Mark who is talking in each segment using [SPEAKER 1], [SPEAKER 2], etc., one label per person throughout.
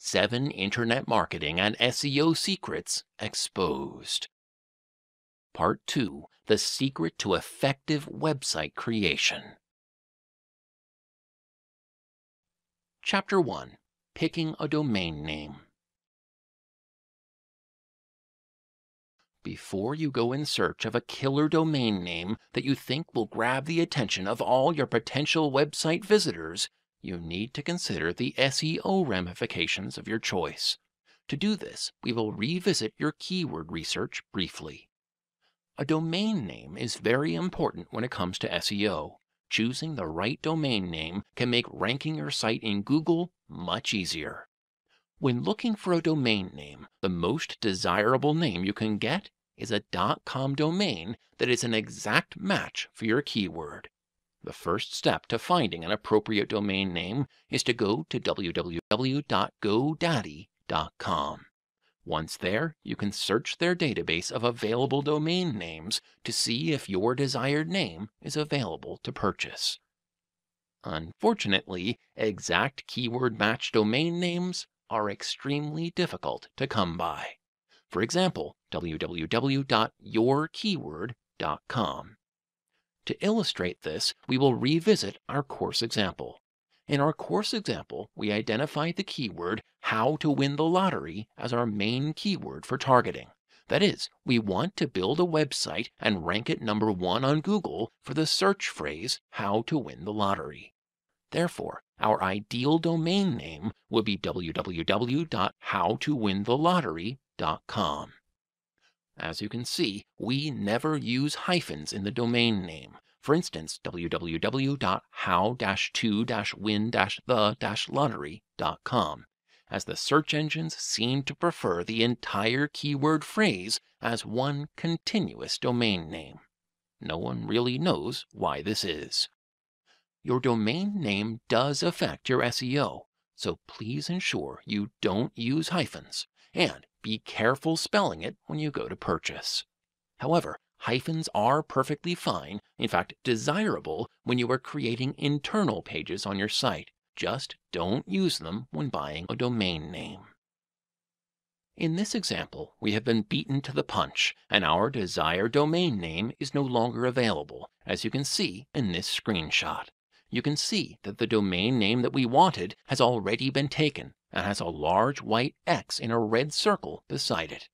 [SPEAKER 1] 7 Internet Marketing and SEO Secrets Exposed. Part 2, The Secret to Effective Website Creation. Chapter 1, Picking a Domain Name. Before you go in search of a killer domain name that you think will grab the attention of all your potential website visitors, you need to consider the SEO ramifications of your choice. To do this, we will revisit your keyword research briefly. A domain name is very important when it comes to SEO. Choosing the right domain name can make ranking your site in Google much easier. When looking for a domain name, the most desirable name you can get is a .com domain that is an exact match for your keyword. The first step to finding an appropriate domain name is to go to www.godaddy.com. Once there, you can search their database of available domain names to see if your desired name is available to purchase. Unfortunately, exact keyword match domain names are extremely difficult to come by. For example, www.yourkeyword.com. To illustrate this, we will revisit our course example. In our course example, we identified the keyword "how to win the lottery" as our main keyword for targeting. That is, we want to build a website and rank it number 1 on Google for the search phrase "how to win the lottery." Therefore, our ideal domain name would be www.howtowinthelottery.com. As you can see, we never use hyphens in the domain name. For instance, www.how-to-win-the-lottery.com, as the search engines seem to prefer the entire keyword phrase as one continuous domain name. No one really knows why this is. Your domain name does affect your SEO, so please ensure you don't use hyphens, and be careful spelling it when you go to purchase. However, hyphens are perfectly fine, in fact desirable, when you are creating internal pages on your site. Just don't use them when buying a domain name. In this example, we have been beaten to the punch, and our desired domain name is no longer available, as you can see in this screenshot. You can see that the domain name that we wanted has already been taken and has a large white X in a red circle beside it.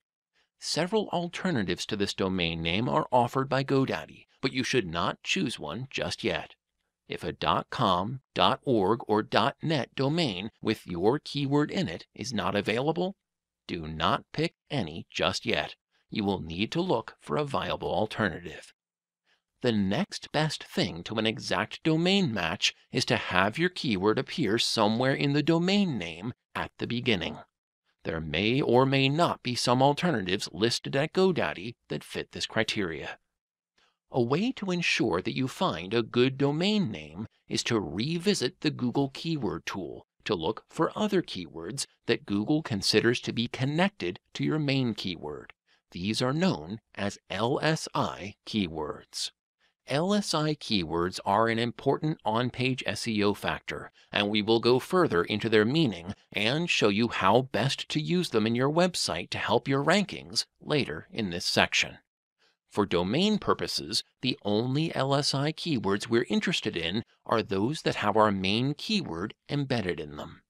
[SPEAKER 1] Several alternatives to this domain name are offered by GoDaddy, but you should not choose one just yet. If a .com, .org, or .net domain with your keyword in it is not available, do not pick any just yet. You will need to look for a viable alternative. The next best thing to an exact domain match is to have your keyword appear somewhere in the domain name at the beginning. There may or may not be some alternatives listed at GoDaddy that fit this criteria. A way to ensure that you find a good domain name is to revisit the Google Keyword tool to look for other keywords that Google considers to be connected to your main keyword. These are known as LSI keywords. LSI keywords are an important on-page SEO factor, and we will go further into their meaning and show you how best to use them in your website to help your rankings later in this section. For domain purposes, the only LSI keywords we're interested in are those that have our main keyword embedded in them.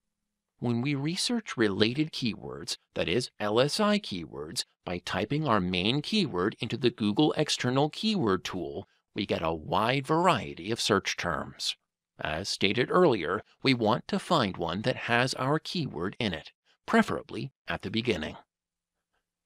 [SPEAKER 1] When we research related keywords, that is LSI keywords, by typing our main keyword into the Google External Keyword tool, we get a wide variety of search terms. As stated earlier, we want to find one that has our keyword in it, preferably at the beginning.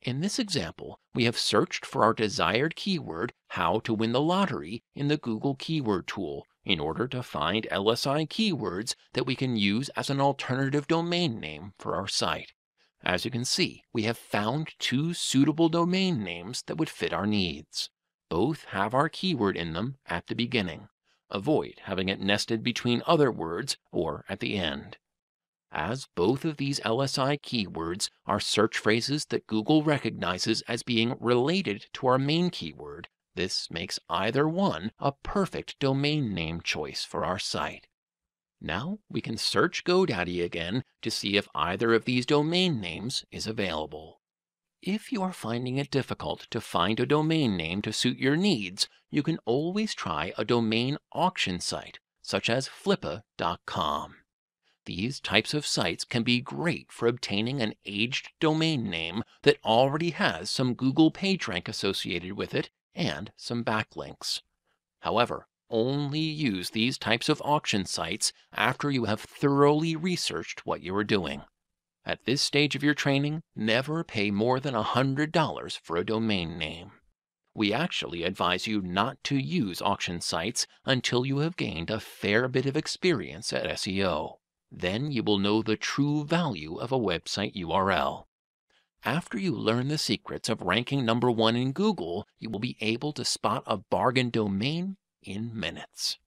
[SPEAKER 1] In this example, we have searched for our desired keyword, "how to win the lottery," in the Google Keyword tool in order to find LSI keywords that we can use as an alternative domain name for our site. As you can see, we have found 2 suitable domain names that would fit our needs. Both have our keyword in them at the beginning. Avoid having it nested between other words or at the end. As both of these LSI keywords are search phrases that Google recognizes as being related to our main keyword, this makes either one a perfect domain name choice for our site. Now we can search GoDaddy again to see if either of these domain names is available. If you are finding it difficult to find a domain name to suit your needs, you can always try a domain auction site, such as flippa.com. These types of sites can be great for obtaining an aged domain name that already has some Google PageRank associated with it and some backlinks. However, only use these types of auction sites after you have thoroughly researched what you are doing. At this stage of your training, never pay more than $100 for a domain name. We actually advise you not to use auction sites until you have gained a fair bit of experience at SEO. Then you will know the true value of a website URL. After you learn the secrets of ranking #1 in Google, you will be able to spot a bargain domain in minutes.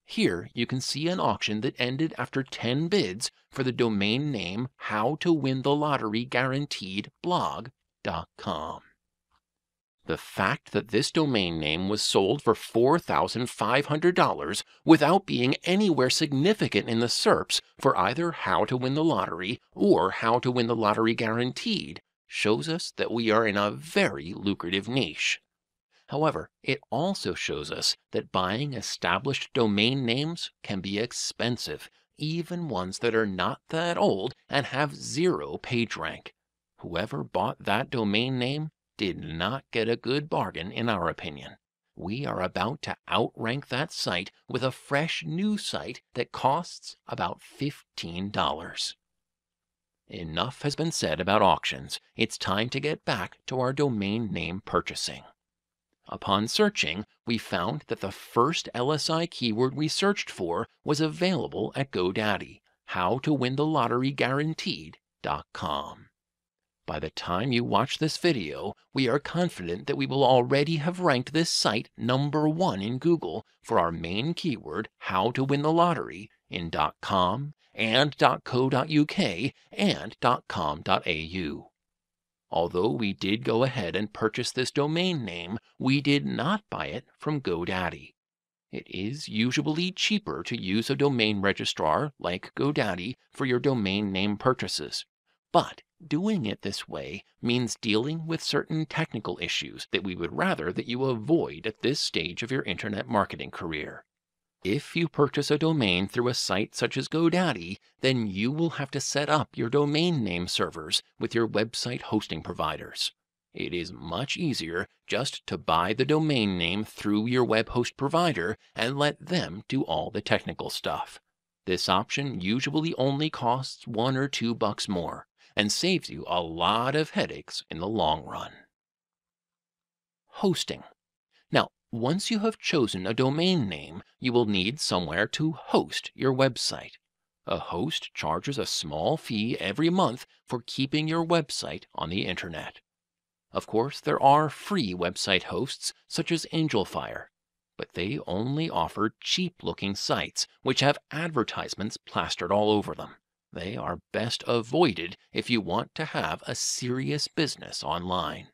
[SPEAKER 1] Here you can see an auction that ended after 10 bids for the domain name howtowinthelotteryguaranteedblog.com. The fact that this domain name was sold for $4,500 without being anywhere significant in the SERPs for either How to Win the Lottery or How to Win the Lottery Guaranteed shows us that we are in a very lucrative niche. However, it also shows us that buying established domain names can be expensive, even ones that are not that old and have 0 PageRank. Whoever bought that domain name did not get a good bargain in our opinion. We are about to outrank that site with a fresh new site that costs about $15. Enough has been said about auctions. It's time to get back to our domain name purchasing. Upon searching, we found that the first LSI keyword we searched for was available at GoDaddy, howtowinthelotteryguaranteed.com. By the time you watch this video, we are confident that we will already have ranked this site #1 in Google for our main keyword, How to Win the Lottery, in .com and .co.uk and .com.au. Although we did go ahead and purchase this domain name, we did not buy it from GoDaddy. It is usually cheaper to use a domain registrar like GoDaddy for your domain name purchases. But doing it this way means dealing with certain technical issues that we would rather that you avoid at this stage of your internet marketing career. If you purchase a domain through a site such as GoDaddy, then you will have to set up your domain name servers with your website hosting providers. It is much easier just to buy the domain name through your web host provider and let them do all the technical stuff. This option usually only costs $1 or $2 more and saves you a lot of headaches in the long run. Hosting. Now, once you have chosen a domain name, you will need somewhere to host your website. A host charges a small fee every month for keeping your website on the internet. Of course, there are free website hosts such as AngelFire, but they only offer cheap-looking sites which have advertisements plastered all over them. They are best avoided if you want to have a serious business online.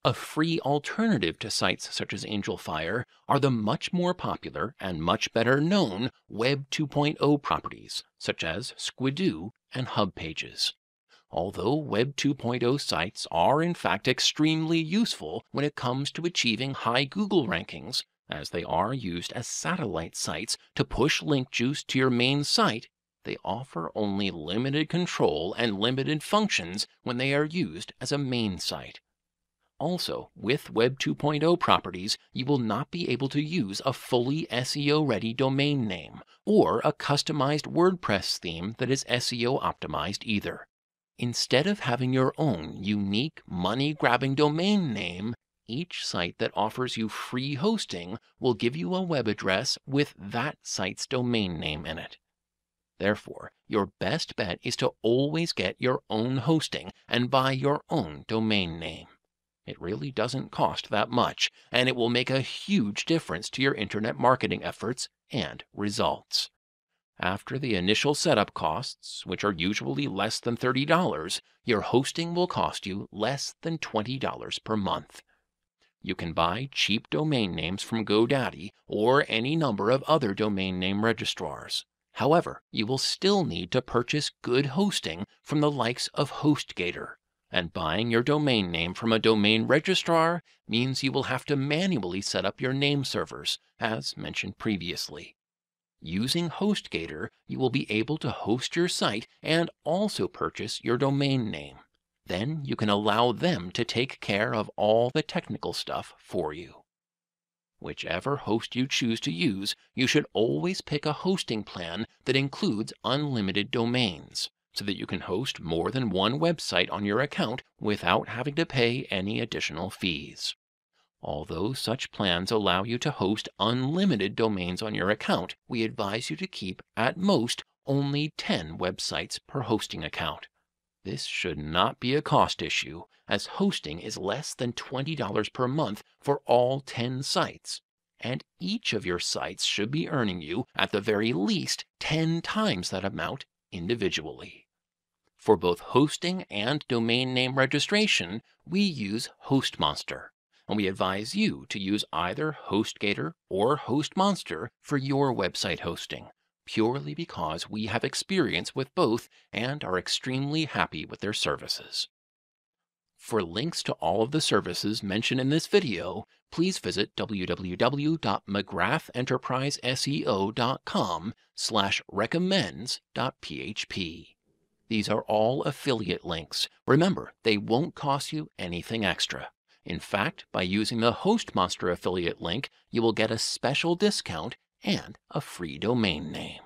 [SPEAKER 1] A free alternative to sites such as AngelFire are the much more popular and much better known Web 2.0 properties, such as Squidoo and HubPages. Although Web 2.0 sites are in fact extremely useful when it comes to achieving high Google rankings, as they are used as satellite sites to push link juice to your main site, they offer only limited control and limited functions when they are used as a main site. Also, with Web 2.0 properties, you will not be able to use a fully SEO-ready domain name or a customized WordPress theme that is SEO optimized either. Instead of having your own unique money-grabbing domain name, each site that offers you free hosting will give you a web address with that site's domain name in it. Therefore, your best bet is to always get your own hosting and buy your own domain name. It really doesn't cost that much, and it will make a huge difference to your internet marketing efforts and results. After the initial setup costs, which are usually less than $30, your hosting will cost you less than $20 per month. You can buy cheap domain names from GoDaddy or any number of other domain name registrars. However, you will still need to purchase good hosting from the likes of HostGator, and buying your domain name from a domain registrar means you will have to manually set up your name servers, as mentioned previously. Using HostGator, you will be able to host your site and also purchase your domain name. Then you can allow them to take care of all the technical stuff for you. Whichever host you choose to use, you should always pick a hosting plan that includes unlimited domains, so that you can host more than one website on your account without having to pay any additional fees. Although such plans allow you to host unlimited domains on your account, we advise you to keep, at most, only 10 websites per hosting account. This should not be a cost issue, as hosting is less than $20 per month for all 10 sites, and each of your sites should be earning you, at the very least, 10 times that amount individually. For both hosting and domain name registration, we use HostMonster, and we advise you to use either HostGator or HostMonster for your website hosting, purely because we have experience with both and are extremely happy with their services. For links to all of the services mentioned in this video, please visit www.mcgraftenterpriseseo.com/recommends.php. These are all affiliate links. Remember, they won't cost you anything extra. In fact, by using the HostMonster affiliate link, you will get a special discount and a free domain name.